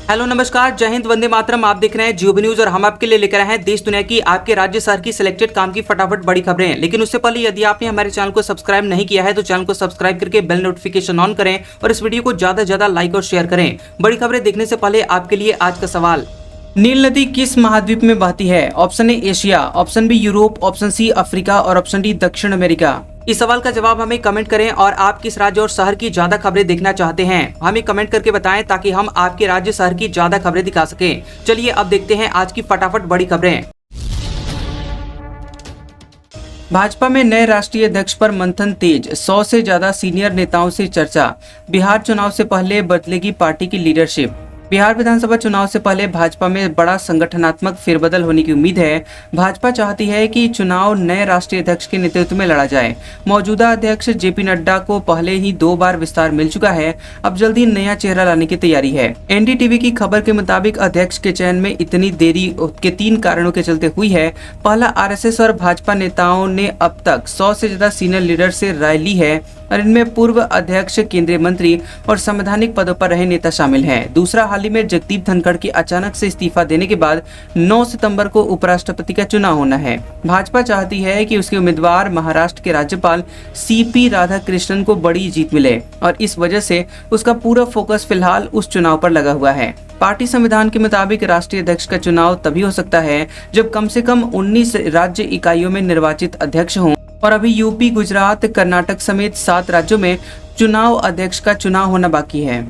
Hello नमस्कार, जय हिंद, वंदे मातरम। आप देख रहे हैं जियो न्यूज और हम आपके लिए लेकर आए हैं देश दुनिया की आपके राज्य शहर की सिलेक्टेड काम की फटाफट बड़ी खबरें। लेकिन उससे पहले यदि आपने हमारे चैनल को सब्सक्राइब नहीं किया है तो चैनल को सब्सक्राइब करके बेल नोटिफिकेशन ऑन करें और इस वीडियो को ज्यादा से ज्यादा लाइक और शेयर करें। बड़ी खबरें देखने से पहले आपके लिए आज का सवाल, नील नदी किस महाद्वीप में बहती है? Option A Asia, option B Europe, option C Africa और ऑप्शन डी दक्षिण अमेरिका। इस सवाल का जवाब हमें कमेंट करें और आप किस राज्य और शहर की ज्यादा खबरें देखना चाहते हैं हमें कमेंट करके बताएं ताकि हम आपके राज्य शहर की ज्यादा खबरें दिखा सकें। चलिए अब देखते हैं आज की फटाफट बड़ी खबरें। भाजपा में नए राष्ट्रीय अध्यक्ष पर मंथन तेज, 100 से ज्यादा सीनियर नेताओं से चर्चा। बिहार चुनाव से पहले बदलेगी पार्टी की लीडरशिप। बिहार विधानसभा चुनाव से पहले भाजपा में बड़ा संगठनात्मक फेरबदल होने की उम्मीद है। भाजपा चाहती है कि चुनाव नए राष्ट्रीय अध्यक्ष के नेतृत्व में लड़ा जाए। मौजूदा अध्यक्ष जेपी नड्डा को पहले ही 2 बार विस्तार मिल चुका है, अब जल्दी नया चेहरा लाने की तैयारी है। एनडीटीवी की खबर के मुताबिक अध्यक्ष के चयन में इतनी देरी के 3 कारणों के चलते हुई है। पहला, आरएसएस और भाजपा नेताओं ने अब तक 100 से ज्यादा सीनियर लीडर से राय ली है और इनमें पूर्व अध्यक्ष, केंद्रीय मंत्री और संवैधानिक पदों पर रहे नेता शामिल हैं। दूसरा, हाल ही में जगदीप धनखड़ के अचानक से इस्तीफा देने के बाद 9 सितंबर को उपराष्ट्रपति का चुनाव होना है। भाजपा चाहती है कि उसके उम्मीदवार महाराष्ट्र के राज्यपाल सीपी राधाकृष्णन को बड़ी जीत मिले और इस वजह से उसका पूरा फोकस फिलहाल उस चुनाव पर लगा हुआ है। पार्टी संविधान के मुताबिक राष्ट्रीय अध्यक्ष का चुनाव तभी हो सकता है जब कम से कम 19 राज्य इकाइयों में निर्वाचित अध्यक्ष हों और अभी यूपी, गुजरात, कर्नाटक समेत 7 राज्यों में चुनाव अध्यक्ष का चुनाव होना बाकी है।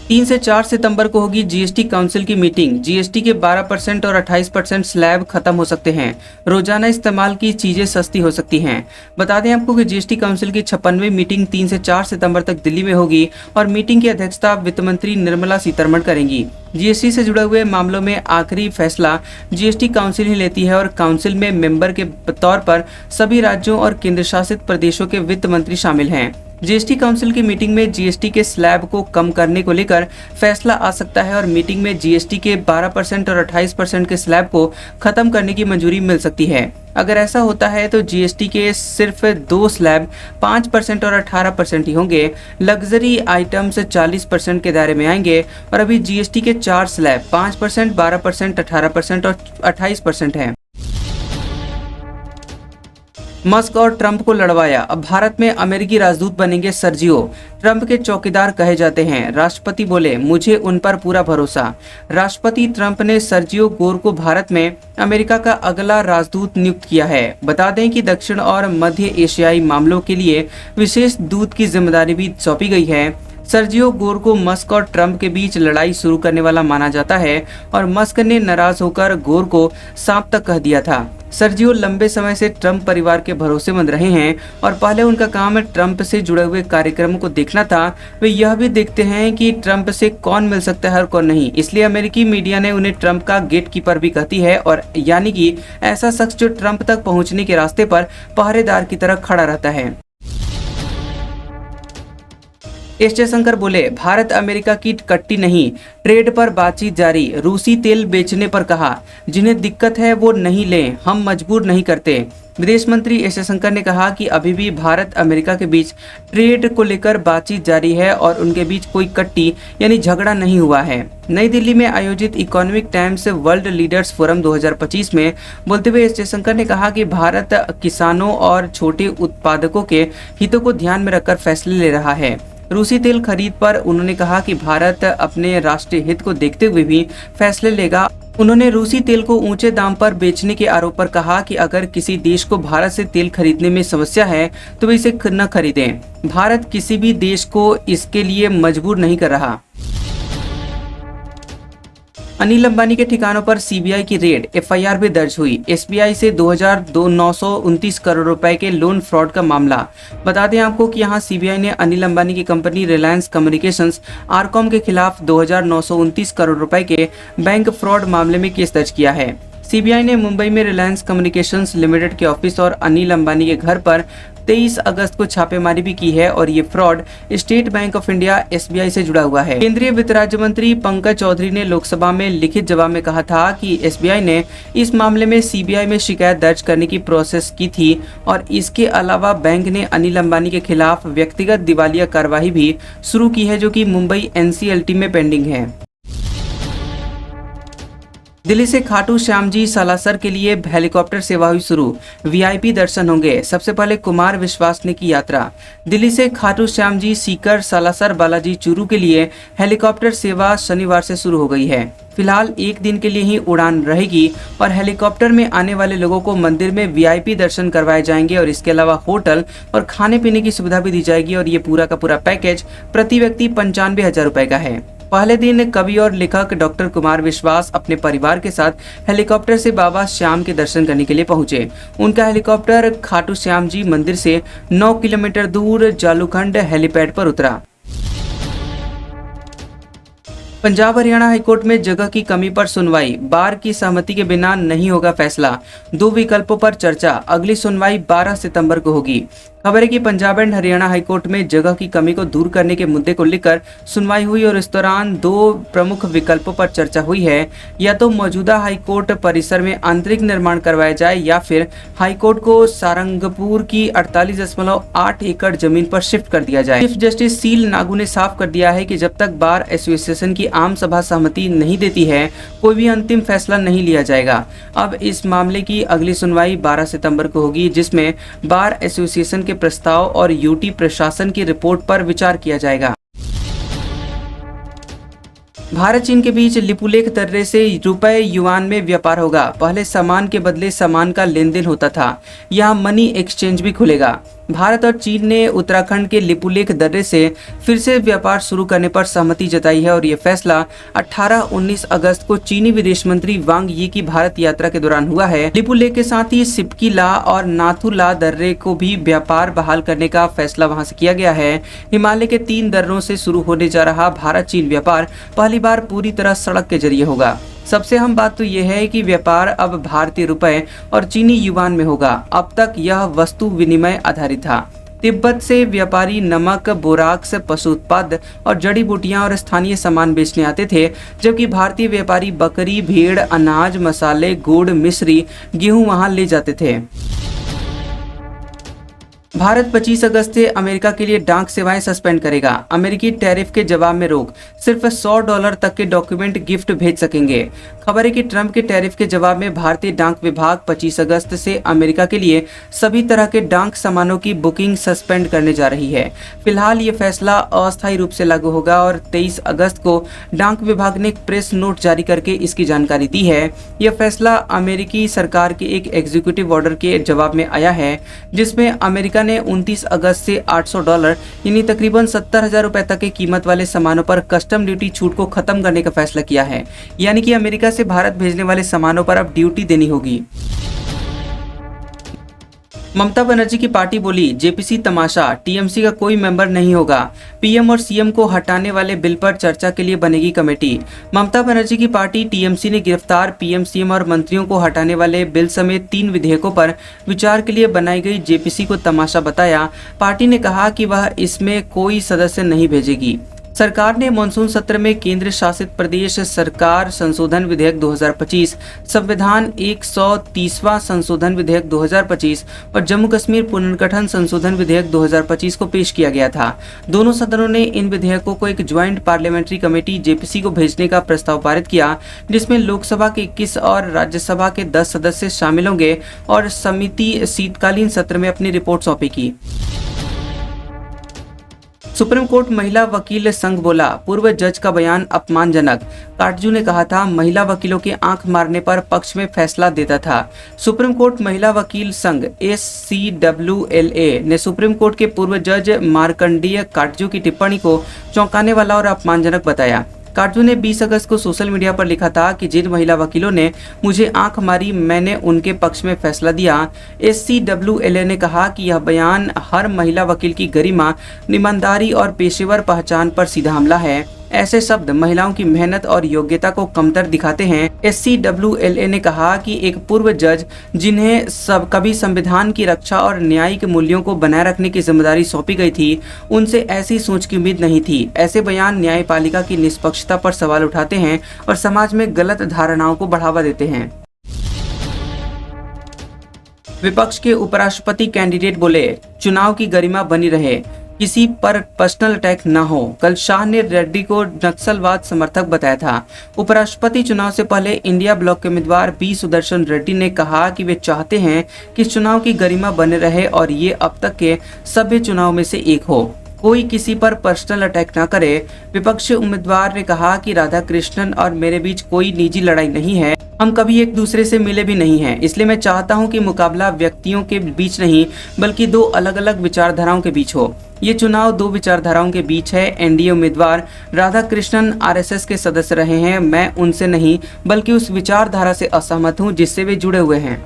3 से 4 सितंबर को होगी जीएसटी काउंसिल की मीटिंग। जीएसटी के 12% और 28% स्लैब खत्म हो सकते हैं। रोजाना इस्तेमाल की चीजें सस्ती हो सकती हैं। बता दें आपको कि जीएसटी काउंसिल की 56वीं मीटिंग 3 से 4 सितंबर तक दिल्ली में होगी और मीटिंग की अध्यक्षता वित्त मंत्री निर्मला सीतारमण करेंगी। जीएसटी से जुड़े हुए मामलों में आखिरी फैसला जीएसटी काउंसिल ही लेती है और काउंसिल में मेंबर के तौर पर सभी राज्यों और केंद्र शासित प्रदेशों के वित्त मंत्री शामिल हैं। जीएसटी काउंसिल की मीटिंग में जीएसटी के स्लैब को कम करने को लेकर फैसला आ सकता है और मीटिंग में जीएसटी के 12% और 28% के स्लैब को खत्म करने की मंजूरी मिल सकती है। अगर ऐसा होता है तो जीएसटी के सिर्फ 2 स्लैब 5% और 18% ही होंगे। लग्जरी आइटम्स 40% के दायरे में आएंगे और अभी जीएसटी के 4 स्लैब 5%, 12%, 18% और 28% हैं। मस्क और ट्रंप को लड़वाया, अब भारत में अमेरिकी राजदूत बनेंगे सर्जियो। ट्रंप के चौकीदार कहे जाते हैं। राष्ट्रपति बोले, मुझे उन पर पूरा भरोसा। राष्ट्रपति ट्रंप ने सर्जियो गोर को भारत में अमेरिका का अगला राजदूत नियुक्त किया है। बता दें कि दक्षिण और मध्य एशियाई मामलों के लिए विशेष दूत की जिम्मेदारी भी सौंपी गई है। सर्जियो गोर को मस्क और ट्रंप के बीच लड़ाई शुरू करने वाला माना जाता है और मस्क ने नाराज होकर गोर को सांप तक कह दिया था। सर्जियो लंबे समय से ट्रंप परिवार के भरोसेमंद रहे हैं और पहले उनका काम ट्रंप से जुड़े हुए कार्यक्रमों को देखना था। वे यह भी देखते हैं कि ट्रंप से कौन मिल सकता है और कौन नहीं। इसलिए अमेरिकी मीडिया ने उन्हें ट्रंप का गेटकीपर भी कहती है और यानी कि ऐसा शख्स जो ट्रंप तक पहुंचने के रास्ते पर पहरेदार की तरह खड़ा रहता है। एस जयशंकर बोले, भारत अमेरिका की कट्टी नहीं, ट्रेड पर बातचीत जारी। रूसी तेल बेचने पर कहा, जिन्हें दिक्कत है वो नहीं लें, हम मजबूर नहीं करते। विदेश मंत्री एस जयशंकर ने कहा कि अभी भी भारत अमेरिका के बीच ट्रेड को लेकर बातचीत जारी है और उनके बीच कोई कट्टी यानी झगड़ा नहीं हुआ है। नई दिल्ली में आयोजित economic times world leaders forum 2025 में बोलते हुए एस जयशंकर ने कहा कि भारत किसानों और छोटे उत्पादकों के हितों को ध्यान में रखकर फैसले ले रहा है। रूसी तेल खरीद पर उन्होंने कहा कि भारत अपने राष्ट्रीय हित को देखते हुए भी फैसले लेगा। उन्होंने रूसी तेल को ऊंचे दाम पर बेचने के आरोप पर कहा कि अगर किसी देश को भारत से तेल खरीदने में समस्या है तो वे इसे न खरीदें। भारत किसी भी देश को इसके लिए मजबूर नहीं कर रहा। अनिल अंबानी के ठिकानों पर सीबीआई की रेड, एफआईआर भी दर्ज हुई। एसबीआई से 2,929 करोड़ रुपए के लोन फ्रॉड का मामला। बता दें आपको कि यहां सीबीआई ने अनिल अंबानी की कंपनी रिलायंस कम्युनिकेशंस आरकॉम के खिलाफ 2,929 करोड़ रुपए के बैंक फ्रॉड मामले में केस दर्ज किया है। सीबीआई ने मुंबई में रिलायंस कम्युनिकेशंस लिमिटेड के ऑफिस और अनिल अंबानी के घर पर 23 अगस्त को छापेमारी भी की है और ये fraud state bank of India SBI से जुड़ा हुआ है। केंद्रीय वित्त राज्य मंत्री पंकज चौधरी ने लोकसभा में लिखित जवाब में कहा था कि SBI ने इस मामले में CBI में शिकायत दर्ज करने की प्रोसेस की थी और इसके अलावा बैंक ने अनिल अंबानी के खिलाफ व्यक्तिगत दिवालिया कार्यवाही भी शुरू की है, जो कि मुंबई NCLT में पेंडिंग है। दिल्ली से खाटू श्याम जी सालासर के लिए हेलीकॉप्टर सेवा हुई शुरू, VIP दर्शन होंगे। सबसे पहले कुमार विश्वास ने की यात्रा। दिल्ली से खाटू श्याम जी सीकर सालासर बालाजी चूरू के लिए हेलीकॉप्टर सेवा शनिवार से शुरू हो गई है। फिलहाल एक दिन के लिए ही उड़ान रहेगी और हेलीकॉप्टर में आने वाले लोगों को मंदिर में VIP दर्शन करवाए जाएंगे और इसके अलावा होटल और खाने पीने की सुविधा भी दी जाएगी और ये पूरा का पूरा पैकेज प्रति व्यक्ति 95,000 रुपए का है। पहले दिन कवि और लेखक डॉक्टर कुमार विश्वास अपने परिवार के साथ हेलीकॉप्टर से बाबा श्याम के दर्शन करने के लिए पहुंचे। उनका हेलीकॉप्टर खाटू श्याम जी मंदिर से 9 किलोमीटर दूर जालूखंड हेलीपैड पर उतरा। पंजाब हरियाणा हाईकोर्ट में जगह की कमी पर सुनवाई, बार की सहमति के बिना नहीं होगा फैसला। 2 विकल्पों पर चर्चा, अगली सुनवाई 12 सितंबर को होगी। खबर है कि पंजाब एंड हरियाणा हाईकोर्ट में जगह की कमी को दूर करने के मुद्दे को लेकर सुनवाई हुई और इस दौरान 2 प्रमुख विकल्पों पर चर्चा हुई है। या तो मौजूदा हाईकोर्ट परिसर में आंतरिक निर्माण करवाया जाए या फिर हाईकोर्ट को सारंगपुर की 48.8 एकड़ जमीन पर शिफ्ट कर दिया जाए। चीफ जस्टिस सील नागू ने साफ कर दिया है कि जब तक बार एसोसिएशन की आम सभा सहमति नहीं देती है, कोई भी अंतिम फैसला नहीं लिया जाएगा। अब इस मामले की अगली सुनवाई 12 सितंबर को होगी, जिसमें बार एसोसिएशन के प्रस्ताव और यूटी प्रशासन की रिपोर्ट पर विचार किया जाएगा। भारत चीन के बीच लिपुलेख दर्रे से रुपए युआन में व्यापार होगा। पहले सामान के बदले सामान का लेन देन होता था, यहाँ मनी एक्सचेंज भी खुलेगा। भारत और चीन ने उत्तराखंड के लिपुलेख दर्रे से फिर से व्यापार शुरू करने पर सहमति जताई है और ये फैसला 18-19 अगस्त को चीनी विदेश मंत्री वांग यी की भारत यात्रा के दौरान हुआ है। लिपुलेख के साथ ही सिपकी ला और नाथू ला दर्रे को भी व्यापार बहाल करने का फैसला वहां से किया गया है। हिमालय के 3 दर्रों से शुरू होने जा रहा भारत चीन व्यापार पहली बार पूरी तरह सड़क के जरिए होगा। सबसे अहम बात तो यह है कि व्यापार अब भारतीय रुपए और चीनी युआन में होगा। अब तक यह वस्तु विनिमय आधारित था। तिब्बत से व्यापारी नमक, बोराक्स, पशु उत्पाद और जड़ी बूटियां और स्थानीय सामान बेचने आते थे, जबकि भारतीय व्यापारी बकरी, भेड़, अनाज, मसाले, गुड़, मिश्री, गेहूं वहां ले जाते थे। भारत 25 अगस्त से अमेरिका के लिए डाक सेवाएं सस्पेंड करेगा। अमेरिकी टैरिफ के जवाब में रोक, सिर्फ $100 तक के डॉक्यूमेंट गिफ्ट भेज सकेंगे। खबर है कि ट्रंप के टैरिफ के जवाब में भारतीय डाक विभाग 25 अगस्त से अमेरिका के लिए सभी तरह के डाक सामानों की बुकिंग सस्पेंड करने जा रही है। फिलहाल ये फैसला अस्थायी रूप से लागू होगा और 23 अगस्त को डाक विभाग ने एक प्रेस नोट जारी करके इसकी जानकारी दी है। यह फैसला अमेरिकी सरकार के एक एग्जीक्यूटिव ऑर्डर के जवाब में आया है, जिसमें अमेरिका ने 29 अगस्त से $800 यानी तकरीबन 70,000 रुपए तक की कीमत वाले सामानों पर कस्टम ड्यूटी छूट को खत्म करने का फैसला किया है। यानी कि अमेरिका से भारत भेजने वाले सामानों पर अब ड्यूटी देनी होगी। ममता बनर्जी की पार्टी बोली, जेपीसी तमाशा, टीएमसी का कोई मेंबर नहीं होगा। पीएम और सीएम को हटाने वाले बिल पर चर्चा के लिए बनेगी कमेटी। ममता बनर्जी की पार्टी टीएमसी ने गिरफ्तार पीएम, सीएम और मंत्रियों को हटाने वाले बिल समेत 3 विधेयकों पर विचार के लिए बनाई गई जेपीसी को तमाशा बताया। पार्टी ने कहा कि वह इसमें कोई सदस्य नहीं भेजेगी। सरकार ने मानसून सत्र में केंद्र शासित प्रदेश सरकार संशोधन विधेयक 2025, संविधान 130वां संशोधन विधेयक 2025 और जम्मू कश्मीर पुनर्गठन संशोधन विधेयक 2025 को पेश किया गया था। दोनों सदनों ने इन विधेयकों को एक ज्वाइंट पार्लियामेंट्री कमेटी जेपीसी को भेजने का प्रस्ताव पारित किया, जिसमें लोकसभा के 21 और राज्यसभा के 10 सदस्य शामिल होंगे और समिति शीतकालीन सत्र में अपनी रिपोर्ट सौंपेगी। सुप्रीम कोर्ट महिला वकील संघ बोला, पूर्व जज का बयान अपमानजनक। काटजू ने कहा था, महिला वकीलों की आंख मारने पर पक्ष में फैसला देता था। सुप्रीम कोर्ट महिला वकील संघ SCWLA ने सुप्रीम कोर्ट के पूर्व जज मार्कंडेय काटजू की टिप्पणी को चौंकाने वाला और अपमानजनक बताया। काटजू ने 20 अगस्त को सोशल मीडिया पर लिखा था कि जिन महिला वकीलों ने मुझे आंख मारी, मैंने उनके पक्ष में फैसला दिया। SCWLA ने कहा कि यह बयान हर महिला वकील की गरिमा, ईमानदारी और पेशेवर पहचान पर सीधा हमला है। ऐसे शब्द महिलाओं की मेहनत और योग्यता को कमतर दिखाते हैं। SCWLA ने कहा कि एक पूर्व जज जिन्हें कभी संविधान की रक्षा और न्यायिक मूल्यों को बनाए रखने की जिम्मेदारी सौंपी गई थी, उनसे ऐसी सोच की उम्मीद नहीं थी। ऐसे बयान न्यायपालिका की निष्पक्षता पर सवाल उठाते हैं और समाज में गलत धारणाओं को बढ़ावा देते हैं। विपक्ष के उपराष्ट्रपति कैंडिडेट बोले, चुनाव की गरिमा बनी रहे, किसी पर पर्सनल अटैक न हो। कल शाह ने रेड्डी को नक्सलवाद समर्थक बताया था। उपराष्ट्रपति चुनाव से पहले इंडिया ब्लॉक के उम्मीदवार बी सुदर्शन रेड्डी ने कहा कि वे चाहते हैं कि चुनाव की गरिमा बने रहे और ये अब तक के सभ्य चुनाव में से एक हो, कोई किसी पर पर्सनल अटैक न करे। विपक्षी उम्मीदवार ने कहा कि राधा कृष्णन और मेरे बीच कोई निजी लड़ाई नहीं है, हम कभी एक दूसरे से मिले भी नहीं हैं, इसलिए मैं चाहता हूं कि मुकाबला व्यक्तियों के बीच नहीं बल्कि दो अलग अलग विचारधाराओं के बीच हो। ये चुनाव दो विचारधाराओं के बीच है। एनडीए उम्मीदवार राधा कृष्णन आरएसएस के सदस्य रहे हैं, मैं उनसे नहीं बल्कि उस विचारधारा से असहमत हूं जिससे वे जुड़े हुए हैं।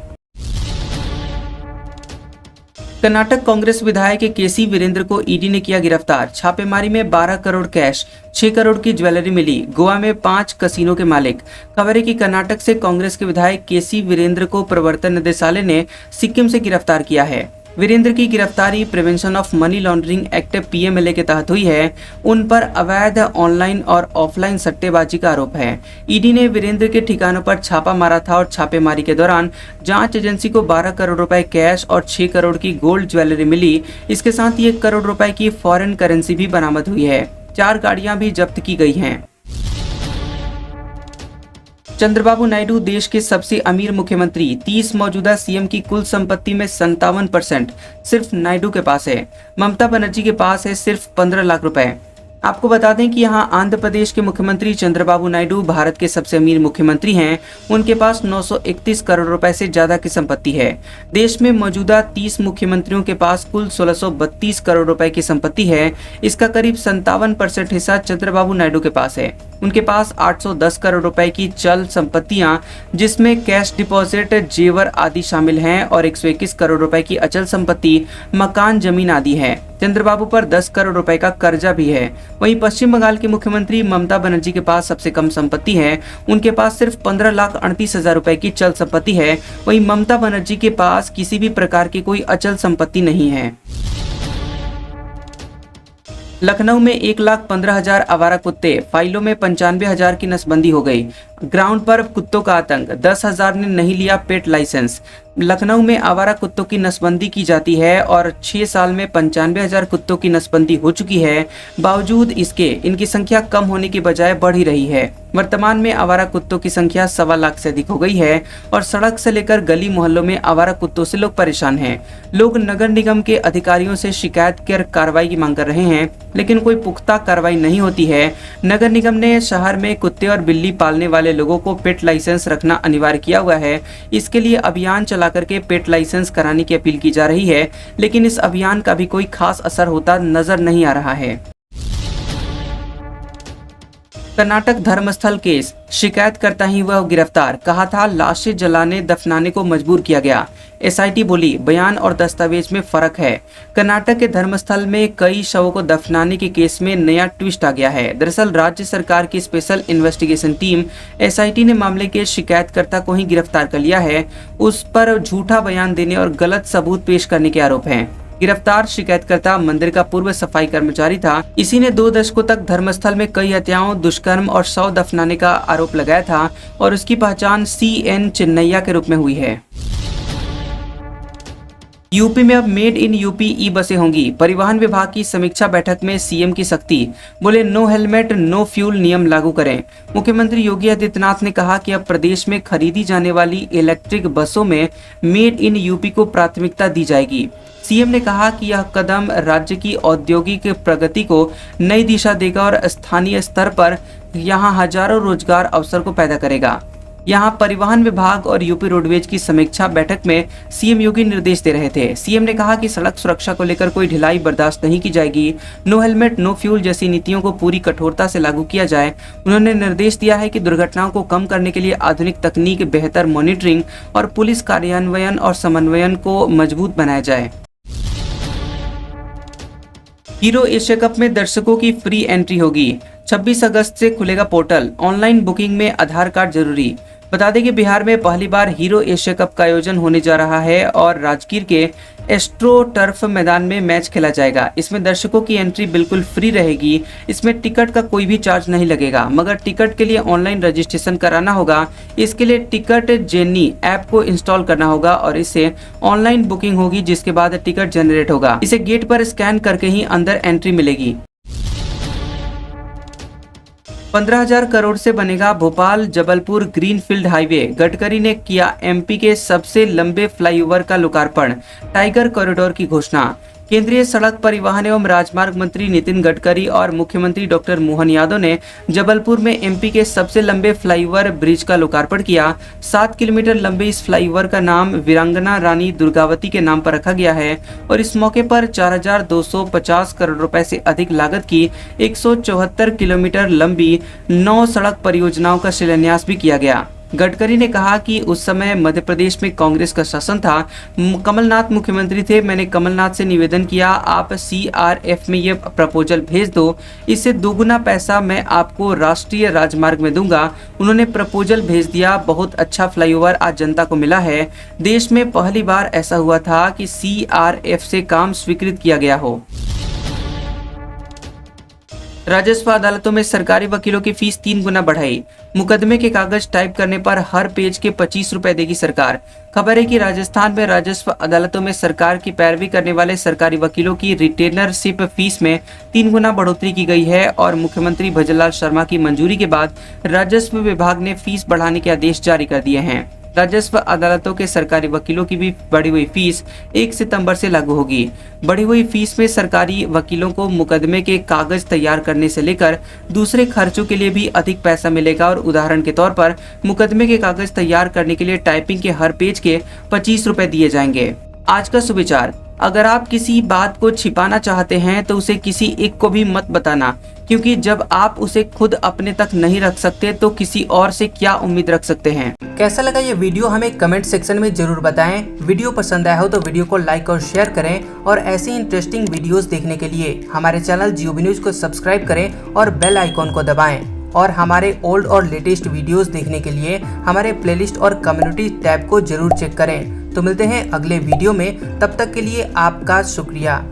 कर्नाटक कांग्रेस विधायक केसी वीरेंद्र को ईडी ने किया गिरफ्तार। छापेमारी में 12 करोड़ कैश, 6 करोड़ की ज्वेलरी मिली। गोवा में 5 कसिनो के मालिक। खबर है कि कर्नाटक से कांग्रेस के विधायक केसी वीरेंद्र को प्रवर्तन निदेशालय ने सिक्किम से गिरफ्तार किया है। वीरेंद्र की गिरफ्तारी prevention of money laundering act PMLA के तहत हुई है। उन पर अवैध ऑनलाइन और ऑफलाइन सट्टेबाजी का आरोप है। ईडी ने वीरेंद्र के ठिकानों पर छापा मारा था और छापेमारी के दौरान जांच एजेंसी को 12 करोड़ रुपए कैश और 6 करोड़ की गोल्ड ज्वेलरी मिली। इसके साथ ही 1 करोड़ रुपए की फॉरेन करेंसी भी बरामद हुई है। 4 गाड़ियां भी जब्त की गई हैं। चंद्रबाबू नायडू देश के सबसे अमीर मुख्यमंत्री। 30 मौजूदा सीएम की कुल संपत्ति में 57% सिर्फ नायडू के पास है। ममता बनर्जी के पास है सिर्फ 15 लाख रुपए। आपको बता दें कि यहाँ आंध्र प्रदेश के मुख्यमंत्री चंद्रबाबू नायडू भारत के सबसे अमीर मुख्यमंत्री हैं। उनके पास 931 करोड़ रुपए से ज्यादा की संपत्ति है। देश में मौजूदा 30 मुख्यमंत्रियों के पास कुल 1632 करोड़ रुपए की संपत्ति है। इसका करीब 57% हिस्सा चंद्रबाबू नायडू के पास है। उनके पास 810 करोड़ रुपए की चल संपत्तियां, जिसमें कैश डिपॉजिट, जेवर आदि शामिल हैं और 121 करोड़ रुपए की अचल संपत्ति, मकान, जमीन आदि है। चंद्रबाबू पर 10 करोड़ रुपए का कर्जा भी है। वहीं पश्चिम बंगाल की मुख्यमंत्री ममता बनर्जी के पास सबसे कम संपत्ति है। उनके पास सिर्फ 15,38,000 रुपए की चल संपत्ति है। वहीं ममता बनर्जी के पास किसी भी प्रकार की कोई अचल संपत्ति नहीं है। लखनऊ में 1,15,000 आवारा कुत्ते, फाइलों में 95,000 की नसबंदी हो गई। ग्राउंड पर कुत्तों का आतंक, 10,000 ने नहीं लिया पेट लाइसेंस। लखनऊ में आवारा कुत्तों की नसबंदी की जाती है और 6 साल में 95,000 कुत्तों की नसबंदी हो चुकी है। बावजूद इसके इनकी संख्या कम होने की बजाय बढ़ ही रही है। वर्तमान में आवारा कुत्तों की संख्या 1.25 लाख से अधिक हो गई है और सड़क से लेकर गली मोहल्लों में आवारा कुत्तों से लोग परेशान हैं। लोग नगर निगम के अधिकारियों से शिकायत कर कार्रवाई की मांग कर रहे हैं, लेकिन कोई पुख्ता कार्रवाई नहीं होती है। नगर निगम ने शहर में कुत्ते और बिल्ली पालने वाले लोगों को पेट लाइसेंस रखना अनिवार्य किया हुआ है। इसके लिए अभियान चला करके पेट लाइसेंस कराने की अपील की जा रही है, लेकिन इस अभियान का भी कोई खास असर होता नजर नहीं आ रहा है। कर्नाटक धर्मस्थल केस, शिकायत करता ही वह गिरफ्तार। कहा था लाशें जलाने दफनाने को मजबूर किया गया। SIT बोली बयान और दस्तावेज में फर्क है। कर्नाटक के धर्मस्थल में कई शवों को दफनाने के केस में नया ट्विस्ट आ गया है। दरअसल राज्य सरकार की स्पेशल इन्वेस्टिगेशन टीम SIT ने मामले के शिकायतकर्ता को ही गिरफ्तार कर लिया है। उस पर झूठा बयान देने और गलत सबूत पेश करने के आरोप हैं। गिरफ्तार शिकायतकर्ता मंदिर का पूर्व सफाई कर्मचारी था। इसी ने 2 दशकों तक धर्मस्थल में कई हत्याओं, दुष्कर्म और शव दफनाने का आरोप लगाया था और उसकी पहचान CN चिन्नैया के रूप में हुई है। यूपी में अब मेड इन यूपी ई बसें होंगी। परिवहन विभाग की समीक्षा बैठक में CM की सख्ती, बोले नो हेलमेट नो फ्यूल नियम लागू करें। मुख्यमंत्री योगी आदित्यनाथ ने कहा कि अब प्रदेश में खरीदी जाने वाली इलेक्ट्रिक बसों में मेड इन यूपी को प्राथमिकता दी जाएगी। CM ने कहा कि यह कदम राज्य की औद्योगिक प्रगति को नई दिशा देगा और स्थानीय स्तर पर यहां हजारों रोजगार अवसर को पैदा करेगा। यहां परिवहन विभाग और यूपी रोडवेज की समीक्षा बैठक में CM योगी निर्देश दे रहे थे। CM ने कहा कि सड़क सुरक्षा को लेकर कोई ढिलाई बर्दाश्त नहीं की जाएगी। नो हेलमेट नो फ्यूल जैसी नीतियों को पूरी कठोरता से लागू किया जाए। उन्होंने निर्देश दिया है कि दुर्घटनाओं को कम करने के लिए आधुनिक तकनीक, बेहतर मॉनिटरिंग और पुलिस कार्यान्वयन और समन्वयन को मजबूत बनाया जाए। हीरो एशिया कप में दर्शकों की फ्री एंट्री होगी। 26 अगस्त से खुलेगा पोर्टल, ऑनलाइन बुकिंग में आधार कार्ड जरूरी। बता दें कि बिहार में पहली बार हीरो एशिया कप का आयोजन होने जा रहा है और राजगीर के एस्ट्रो टर्फ मैदान में मैच खेला जाएगा। इसमें दर्शकों की एंट्री बिल्कुल फ्री रहेगी। इसमें टिकट का कोई भी चार्ज नहीं लगेगा, मगर टिकट के लिए ऑनलाइन रजिस्ट्रेशन कराना होगा। इसके लिए टिकट जेनी ऐप को इंस्टॉल करना होगा और इससे ऑनलाइन बुकिंग होगी, जिसके बाद टिकट जनरेट होगा। इसे गेट पर स्कैन करके ही अंदर एंट्री मिलेगी। 15,000 करोड़ से बनेगा भोपाल जबलपुर ग्रीनफील्ड हाईवे। गडकरी ने किया एमपी के सबसे लंबे फ्लाईओवर का लोकार्पण, टाइगर कॉरिडोर की घोषणा। केंद्रीय सड़क परिवहन एवं राजमार्ग मंत्री नितिन गडकरी और मुख्यमंत्री डॉक्टर मोहन यादव ने जबलपुर में एमपी के सबसे लंबे फ्लाईओवर ब्रिज का लोकार्पण किया। 7 किलोमीटर लंबे इस फ्लाईओवर का नाम वीरांगना रानी दुर्गावती के नाम पर रखा गया है और इस मौके पर 4,250 करोड़ रुपए से अधिक लागत की 174 किलोमीटर लंबी 9 सड़क परियोजनाओं का शिलान्यास भी किया गया। गडकरी ने कहा कि उस समय मध्य प्रदेश में कांग्रेस का शासन था, कमलनाथ मुख्यमंत्री थे। मैंने कमलनाथ से निवेदन किया, आप CRF में ये प्रपोजल भेज दो, इससे दोगुना पैसा मैं आपको राष्ट्रीय राजमार्ग में दूंगा। उन्होंने प्रपोजल भेज दिया। बहुत अच्छा फ्लाईओवर आज जनता को मिला है। देश में पहली बार ऐसा हुआ था कि CRF से काम स्वीकृत किया गया हो। राजस्व अदालतों में सरकारी वकीलों की फीस 3 गुना बढ़ाई। मुकदमे के कागज टाइप करने पर हर पेज के 25 रुपए देगी सरकार। खबर है कि राजस्थान में राजस्व अदालतों में सरकार की पैरवी करने वाले सरकारी वकीलों की रिटेनरशिप फीस में 3 गुना बढ़ोतरी की गई है और मुख्यमंत्री भजनलाल शर्मा की मंजूरी के बाद राजस्व विभाग ने फीस बढ़ाने के आदेश जारी कर दिए हैं। राजस्व अदालतों के सरकारी वकीलों की भी बढ़ी हुई फीस 1 सितंबर से लागू होगी। बढ़ी हुई फीस में सरकारी वकीलों को मुकदमे के कागज तैयार करने से लेकर दूसरे खर्चों के लिए भी अधिक पैसा मिलेगा और उदाहरण के तौर पर मुकदमे के कागज तैयार करने के लिए टाइपिंग के हर पेज के 25 रुपए दिए जाएंगे। आज का सुविचार, अगर आप किसी बात को छिपाना चाहते हैं तो उसे किसी एक को भी मत बताना, क्योंकि जब आप उसे खुद अपने तक नहीं रख सकते तो किसी और से क्या उम्मीद रख सकते हैं। कैसा लगा ये वीडियो हमें कमेंट सेक्शन में जरूर बताएं। वीडियो पसंद आया हो तो वीडियो को लाइक और शेयर करें और ऐसे इंटरेस्टिंग वीडियोस देखने के लिए हमारे चैनल जियोबी न्यूज को सब्सक्राइब करें और बेल आइकॉन को दबाएं। और हमारे ओल्ड और लेटेस्ट वीडियोस देखने के लिए हमारे प्लेलिस्ट और कम्युनिटी टैब को जरूर चेक करें। तो मिलते हैं अगले वीडियो में, तब तक के लिए आपका शुक्रिया।